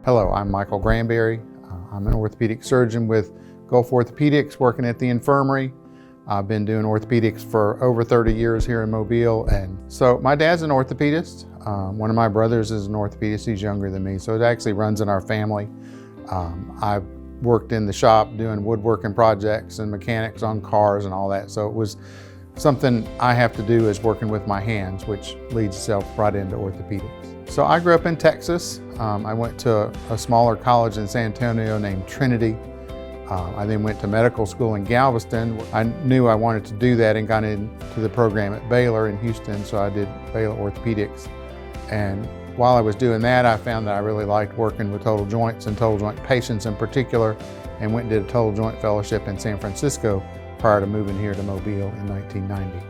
Hello, I'm Michael Granberry. I'm an orthopedic surgeon with Gulf Orthopaedics working at the infirmary. I've been doing orthopedics for over 30 years here in Mobile. And so my dad's an orthopedist. One of my brothers is an orthopedist. He's younger than me, so it actually runs in our family. I've worked in the shop doing woodworking projects and mechanics on cars and all that. So it was something I have to do is working with my hands, which leads itself right into orthopedics. So I grew up in Texas. I went to a smaller college in San Antonio named Trinity. I then went to medical school in Galveston. I knew I wanted to do that and got into the program at Baylor in Houston, so I did Baylor Orthopedics. And while I was doing that, I found that I really liked working with total joints and total joint patients in particular, and went and did a total joint fellowship in San Francisco prior to moving here to Mobile in 1990.